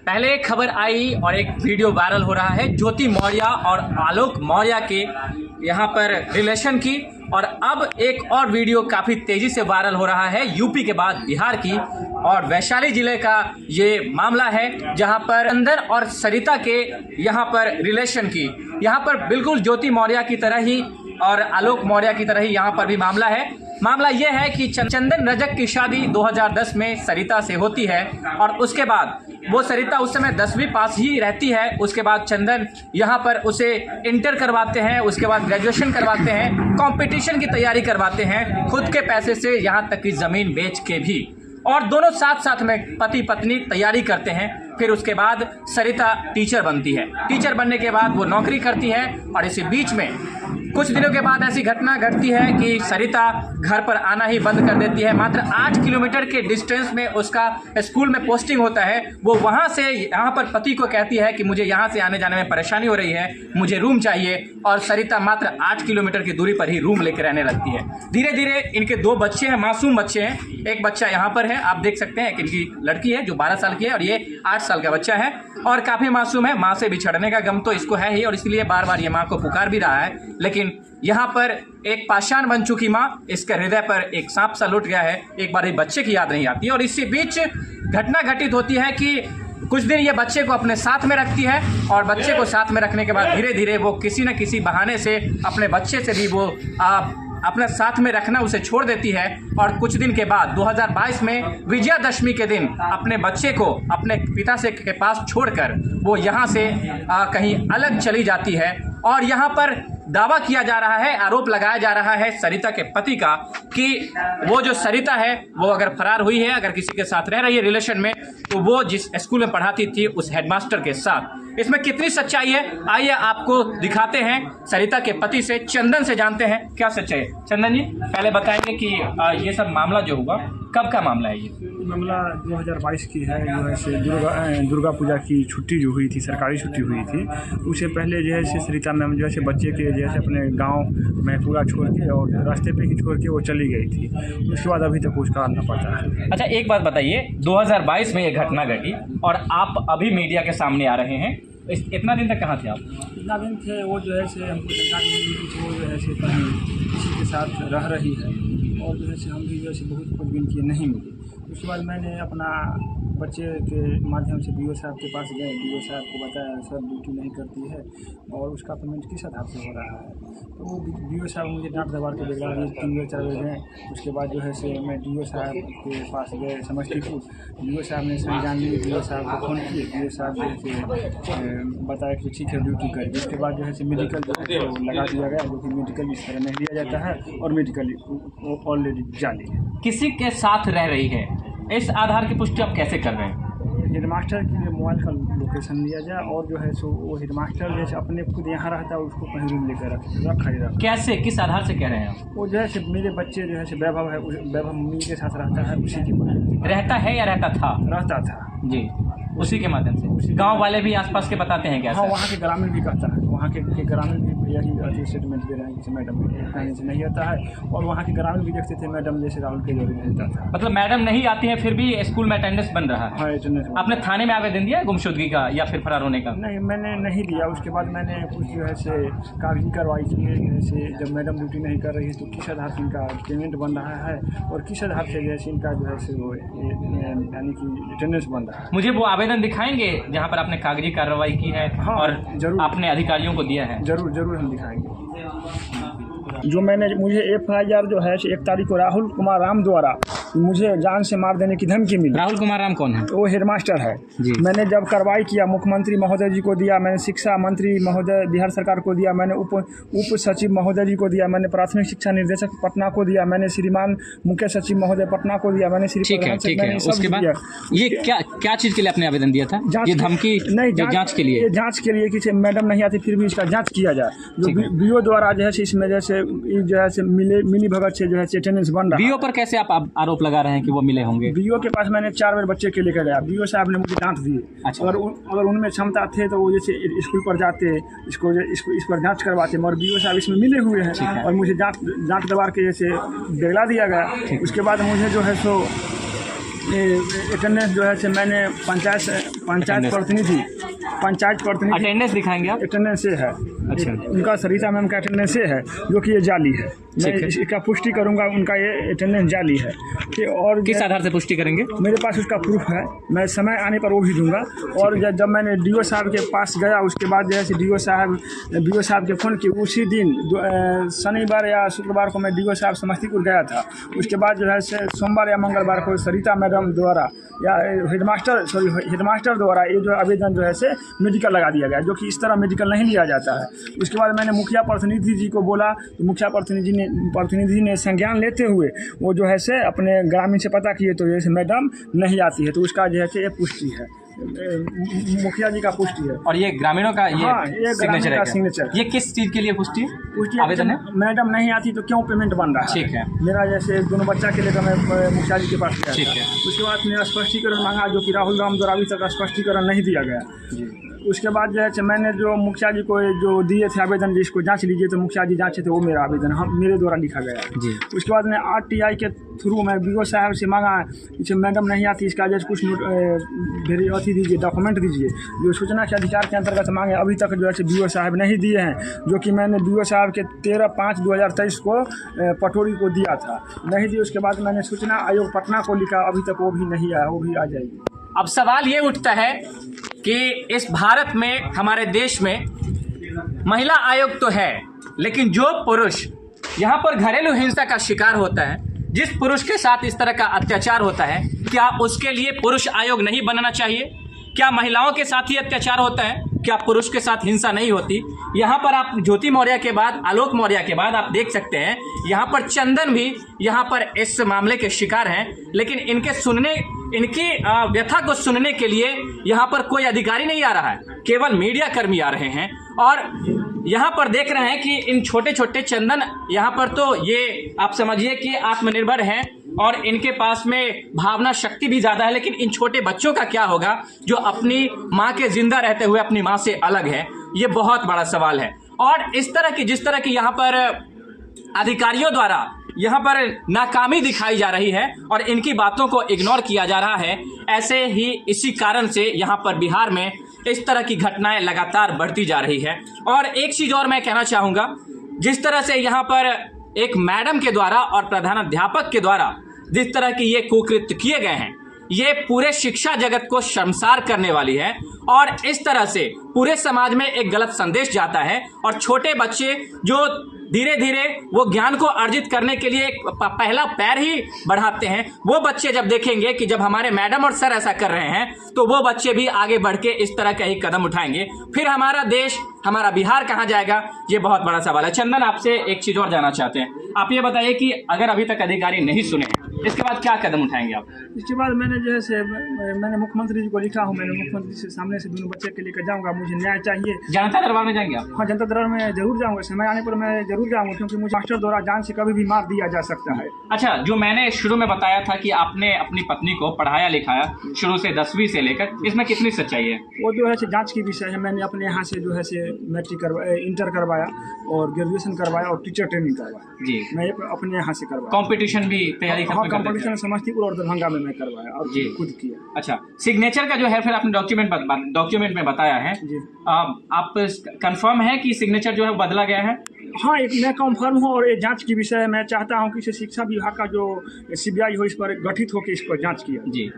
पहले एक खबर आई और एक वीडियो वायरल हो रहा है ज्योति मौर्य और आलोक मौर्य के यहाँ पर रिलेशन की, और अब एक और वीडियो काफ़ी तेज़ी से वायरल हो रहा है यूपी के बाद बिहार की, और वैशाली जिले का ये मामला है जहाँ पर चंदन और सरिता के यहाँ पर रिलेशन की। यहाँ पर बिल्कुल ज्योति मौर्य की तरह ही और आलोक मौर्य की तरह ही यहाँ पर भी मामला है। मामला यह है कि चंदन रजक की शादी 2010 में सरिता से होती है, और उसके बाद वो सरिता उस समय 10वीं पास ही रहती है। उसके बाद चंदन यहाँ पर उसे इंटर करवाते हैं, उसके बाद ग्रेजुएशन करवाते हैं, कंपटीशन की तैयारी करवाते हैं खुद के पैसे से, यहाँ तक कि ज़मीन बेच के भी, और दोनों साथ साथ में पति पत्नी तैयारी करते हैं। फिर उसके बाद सरिता टीचर बनती है। टीचर बनने के बाद वो नौकरी करती है, और इसी बीच में कुछ दिनों के बाद ऐसी घटना घटती है कि सरिता घर पर आना ही बंद कर देती है। मात्र 8 किलोमीटर के डिस्टेंस में उसका स्कूल में पोस्टिंग होता है। वो वहाँ से यहाँ पर पति को कहती है कि मुझे यहाँ से आने जाने में परेशानी हो रही है, मुझे रूम चाहिए, और सरिता मात्र 8 किलोमीटर की दूरी पर ही रूम लेकर रहने लगती है। धीरे धीरे इनके 2 बच्चे हैं, मासूम बच्चे हैं। एक बच्चा यहाँ पर है, आप देख सकते हैं कि इनकी लड़की है जो 12 साल की है, और ये 8 साल का बच्चा है और काफ़ी मासूम है। माँ से बिछड़ने का गम तो इसको है ही, और इसलिए बार बार ये माँ को पुकार भी रहा है। लेकिन यहाँ पर एक पाषाण बन चुकी माँ, इसके हृदय पर एक सांप सा लुट गया है, एक बार बच्चे की याद नहीं आती। और इसी बीच घटना घटित होती है कि कुछ दिन ये बच्चे को अपने साथ में रखती है, और बच्चे को साथ में रखने के बाद धीरे धीरे वो किसी न किसी बहाने से अपने बच्चे से भी वो अपने साथ में रखना उसे छोड़ देती है। और कुछ दिन के बाद 2022 में विजयादशमी के दिन अपने बच्चे को अपने पिता से के पास छोड़कर वो यहाँ से कहीं अलग चली जाती है। और यहाँ पर दावा किया जा रहा है, आरोप लगाया जा रहा है सरिता के पति का कि वो जो सरिता है वो अगर फरार हुई है, अगर किसी के साथ रह रही है रिलेशन में, तो वो जिस स्कूल में पढ़ाती थी उस हेडमास्टर के साथ। इसमें कितनी सच्चाई है, आइए आपको दिखाते हैं। सरिता के पति से, चंदन से जानते हैं क्या सच्चाई है। चंदन जी पहले बताएंगे कि ये सब मामला जो हुआ कब का मामला है? ये मामला 2022 की है। जो है से दुर्गा पूजा की छुट्टी जो हुई थी, सरकारी छुट्टी हुई थी, उससे पहले जो है से सरिता मैम जो है से बच्चे के जो है से अपने गांव में पूरा छोड़ के और रास्ते पे ही छोड़ के वो चली गई थी। उसके बाद अभी तक उसका आना पता है। अच्छा एक बात बताइए, 2022 में ये घटना घटी और आप अभी मीडिया के सामने आ रहे हैं, इतना दिन तक कहाँ थे आप? इतना दिन थे वो जो है से हमको जानकारी मिली कि वो जो है से कहीं किसी के साथ रह रही है, और जो है से हम भी जो है बहुत खोजबीन किए, नहीं मिली। उसके बाद मैंने अपना बच्चे के माध्यम से बीओ साहब के पास गए। बीओ साहब को बताया सर ड्यूटी नहीं करती है और उसका पेमेंट किस आधार से हो रहा है। तो वो बीओ साहब मुझे डांट दबाड़ के बेगला दिए, 3 बजे 4 बजे गए। उसके बाद जो है से मैं डीओ साहब के पास गए समस्तीपुर। डीओ साहब ने संज्ञान लिए, डीओ साहब को फ़ोन किए, डीओ साहब जो है बताया कि ठीक है ड्यूटी करिए। उसके बाद जो है से मेडिकल जो है लगा दिया गया, जो कि मेडिकल इस तरह नहीं दिया जाता है, और मेडिकल ऑलरेडी जाली है। किसी के साथ रह रही है, इस आधार की पुष्टि आप कैसे कर रहे हैं? हेडमास्टर के लिए मोबाइल का लोकेशन लिया जाए, और जो है सो वो हेडमास्टर जैसे अपने खुद यहाँ रहता है, उसको कहीं रूम लेकर रखा ही रखा। कैसे, किस आधार से कह रहे हैं? वो जो है मेरे बच्चे जो है वैभव है, वैभव मम्मी के साथ रहता है, उसी के माध्यम रहता है या रहता था? रहता था जी, उसी के माध्यम से। गांव वाले भी आसपास के बताते हैं क्या? हाँ, वहाँ के ग्रामीण भी कहता है, वहाँ के ग्रामीण भी यही स्टेटमेंट दे रहे हैं कि मैडम कहने से नहीं आता है, और वहाँ के ग्रामीण भी देखते थे मैडम जैसे राहुल के जरूर रहता था। मतलब मैडम नहीं आती है फिर भी स्कूल में अटेंडेंस बन रहा है? हाँ, अटेंडेंस। आपने थाने में आवेदन दिया गुमशुदगी का या फिर फरार होने का? नहीं, मैंने नहीं दिया। उसके बाद मैंने कुछ जो है से कागजी कार्रवाई की है। जैसे जब मैडम ड्यूटी नहीं कर रही है तो किस आधार से इनका पेमेंट बन रहा है, और किस आधार से जैसे इनका जो है से वो यानी कि अटेंडेंस बन रहा है। मुझे वो आवेदन दिखाएंगे जहाँ पर आपने कागजी कार्रवाई की है? हाँ, और जरूर आपने अधिकारियों को दिया है? जरूर हम दिखाएंगे। जो मुझे FIR जो है 1 तारीख को राहुल कुमार राम द्वारा मुझे जान से मार देने की धमकी मिली। राहुल कुमार राम कौन है? वो हेडमास्टर है जी। मैंने जब कार्रवाई किया, मुख्यमंत्री महोदय जी को दिया, मैंने शिक्षा मंत्री महोदय बिहार सरकार को दिया, मैंने उप सचिव महोदय जी को दिया, मैंने प्राथमिक शिक्षा निर्देशक पटना को दिया, मैंने श्रीमान मुख्य सचिव महोदय पटना को दिया, मैंने श्री ठीक है। उसके बाद ये क्या चीज़ के लिए आपने आवेदन दिया था? ये धमकी नहीं, जाँच के लिए? जाँच के लिए कि मैडम नहीं आती फिर भी इसका जाँच किया जाए। जो बीओ द्वारा जो है इसमें जैसे जो है मिली भगत से जो है अटेंडेंस बन रहा है। बीओ पर कैसे आप आरोप लगा रहे हैं कि वो मिले होंगे? बीओ के पास मैंने 4 बार बच्चे के लेकर गया, बीओ साहब ने मुझे डांट दिए। अच्छा। अगर उनमें क्षमता थे तो वो जैसे स्कूल पर जाते, इस पर जांच करवाते, मगर बीओ साहब इसमें मिले हुए हैं, और मुझे जांच दबार के जैसे बेगला दिया गया। उसके बाद मुझे जो है सो अटेंडेंस जो है से मैंने पंचायत प्रतिनिधि अटेंडेंस दिखाएंगे आप? अटेंडेंस से है। अच्छा। उनका सरिता मैम का अटेंडेंस से है, जो कि ये जाली है। मैं ठीक है। इसका पुष्टि करूंगा, उनका ये अटेंडेंस जाली है कि और किस आधार से पुष्टि करेंगे? मेरे पास उसका प्रूफ है, मैं समय आने पर वो भी दूंगा। और जब मैंने डीओ साहब के पास गया, उसके बाद जैसे डीओ साहब के फ़ोन किए, उसी दिन शनिवार या शुक्रवार को मैं डीओ साहब समस्तीपुर गया था। उसके बाद जो है से सोमवार या मंगलवार को सरिता मैडम द्वारा या हेडमास्टर द्वारा ये जो आवेदन जो है से मेडिकल लगा दिया गया, जो कि इस तरह मेडिकल नहीं लिया जाता है। उसके बाद मैंने मुखिया प्रतिनिधि जी को बोला, तो मुखिया प्रतिनिधि ने संज्ञान लेते हुए वो जो है से अपने ग्रामीण से पता किए, तो जैसे मैडम नहीं आती है, तो उसका जो है कि ये पुष्टि है, मुखिया जी का पुष्टि है। और ये ग्रामीणों का ये सिग्नेचर है। सिग्नेचर ये किस चीज़ के लिए पुष्टि आवेदन है? मैडम नहीं आती तो क्यों पेमेंट बन रहा है? ठीक है। मेरा जैसे दोनों बच्चा के लिए मैं मुखिया जी के पास गया। ठीक है। उसके बाद मैंने स्पष्टीकरण मांगा, जो कि राहुल राम द्वारा अभी तक स्पष्टीकरण नहीं दिया गया। उसके बाद जो है मैंने जो मुखिया जी को जो दिए थे आवेदन, जिसको जांच लीजिए, तो मुखिया जी जांचे थे, वो मेरा आवेदन मेरे द्वारा लिखा गया जी। उसके बाद मैं RTI के थ्रू मैं बीओ साहब से मांगा, इसे मैडम नहीं आती, इसका जैसे कुछ अथी दीजिए, डॉक्यूमेंट दीजिए, जो सूचना के अधिकार के अंतर्गत मांगे। अभी तक जो है बीओ साहब नहीं दिए हैं, जो कि मैंने बीओ साहब के 13/5/2023 को पटोरी को दिया था, नहीं दिए। उसके बाद मैंने सूचना आयोग पटना को लिखा, अभी तक वो भी नहीं आया, वो भी आ जाएगी। अब सवाल ये उठता है कि इस भारत में, हमारे देश में महिला आयोग तो है, लेकिन जो पुरुष यहाँ पर घरेलू हिंसा का शिकार होता है, जिस पुरुष के साथ इस तरह का अत्याचार होता है, क्या उसके लिए पुरुष आयोग नहीं बनना चाहिए? क्या महिलाओं के साथ ही अत्याचार होता है? क्या पुरुष के साथ हिंसा नहीं होती? यहाँ पर आप ज्योति मौर्य के बाद, आलोक मौर्य के बाद आप देख सकते हैं, यहाँ पर चंदन भी यहाँ पर इस मामले के शिकार हैं, लेकिन इनकी व्यथा को सुनने के लिए यहाँ पर कोई अधिकारी नहीं आ रहा है, केवल मीडिया कर्मी आ रहे हैं। और यहाँ पर देख रहे हैं कि इन छोटे छोटे चंदन, यहाँ पर तो ये आप समझिए कि आत्मनिर्भर हैं और इनके पास में भावना शक्ति भी ज़्यादा है, लेकिन इन छोटे बच्चों का क्या होगा जो अपनी माँ के जिंदा रहते हुए अपनी माँ से अलग है? ये बहुत बड़ा सवाल है। और इस तरह की, जिस तरह की यहाँ पर अधिकारियों द्वारा यहाँ पर नाकामी दिखाई जा रही है और इनकी बातों को इग्नोर किया जा रहा है, ऐसे ही इसी कारण से यहाँ पर बिहार में इस तरह की घटनाएं लगातार बढ़ती जा रही है। और एक चीज़ और मैं कहना चाहूँगा, जिस तरह से यहाँ पर एक मैडम के द्वारा और प्रधानाध्यापक के द्वारा जिस तरह की ये कुकृत्य किए गए हैं, ये पूरे शिक्षा जगत को शर्मसार करने वाली है और इस तरह से पूरे समाज में एक गलत संदेश जाता है। और छोटे बच्चे जो धीरे धीरे वो ज्ञान को अर्जित करने के लिए एक पहला पैर ही बढ़ाते हैं, वो बच्चे जब देखेंगे कि जब हमारे मैडम और सर ऐसा कर रहे हैं, तो वो बच्चे भी आगे बढ़ के इस तरह का ही कदम उठाएंगे। फिर हमारा देश, हमारा बिहार कहाँ जाएगा, ये बहुत बड़ा सवाल है। चंदन, आपसे एक चीज़ और जानना चाहते हैं, आप ये बताइए कि अगर अभी तक अधिकारी नहीं सुने, इसके बाद क्या कदम उठाएंगे आप? इसके बाद मैंने जो है मैंने मुख्यमंत्री जी को लिखा हूँ, मैंने मुख्यमंत्री से सामने से दोनों बच्चे के लेकर जाऊँगा, मुझे न्याय चाहिए। जनता दरबार में जाएंगे आप? हाँ, जनता दरबार में जरूर जाऊँगा, समय आने पर मैं जरूर जाऊँगा, क्योंकि मुझे मास्टर द्वारा जान से कभी भी मार दिया जा सकता है। अच्छा, जो मैंने शुरू में बताया था कि आपने अपनी पत्नी को पढ़ाया लिखाया शुरू से 10वीं से लेकर, इसमें कितनी सच्चाई है? वो जो है जांच की विषय है। मैंने अपने यहाँ से जो है मैट्रिक इंटर करवाया और ग्रेजुएशन करवाया और टीचर ट्रेनिंग करवाया जी। मैं अपने यहाँ से करवाया। कंपटीशन भी तैयारी? हाँ, कंपटीशन समस्तीपुर और दरभंगा में मैं करवाया और जी खुद किया। अच्छा, सिग्नेचर का जो है फिर आपने डॉक्यूमेंट में बताया है जी। आप कंफर्म है कि सिग्नेचर जो है बदला गया है? हाँ, एक मैं कंफर्म हूँ और ये जांच की विषय है। मैं चाहता हूँ कि इसे शिक्षा विभाग का जो CBI हो, इस पर गठित होकर इस पर जांच किया जी।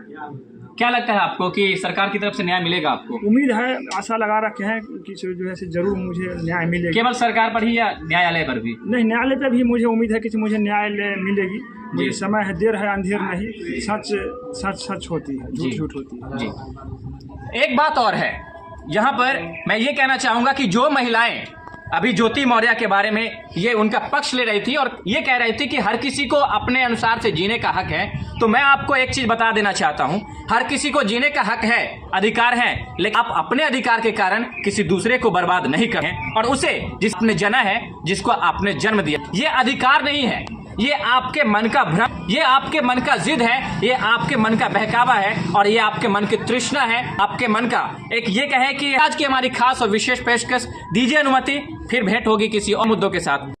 क्या लगता है आपको कि सरकार की तरफ से न्याय मिलेगा आपको? उम्मीद है, आशा लगा रखे हैं कि जो है जरूर मुझे न्याय मिलेगा। केवल सरकार पर ही या न्यायालय पर भी? नहीं, न्यायालय पर भी मुझे उम्मीद है कि मुझे न्यायालय मिलेगी। मुझे समय है, देर है अंधेर नहीं, सच होती है, झूठ होती है जी। एक बात और है, यहाँ पर मैं ये कहना चाहूँगा कि जो महिलाएं अभी ज्योति मौर्य के बारे में ये उनका पक्ष ले रही थी और ये कह रही थी कि हर किसी को अपने अनुसार से जीने का हक है, तो मैं आपको एक चीज बता देना चाहता हूं, हर किसी को जीने का हक है, अधिकार है, लेकिन आप अपने अधिकार के कारण किसी दूसरे को बर्बाद नहीं करें और उसे जिसने जना है, जिसको आपने जन्म दिया, ये अधिकार नहीं है, ये आपके मन का भ्रम, ये आपके मन का जिद है, ये आपके मन का बहकावा है और ये आपके मन की तृष्णा है, आपके मन का एक ये कहे कि आज की हमारी खास और विशेष पेशकश दीजिए अनुमति, फिर भेंट होगी किसी और मुद्दों के साथ।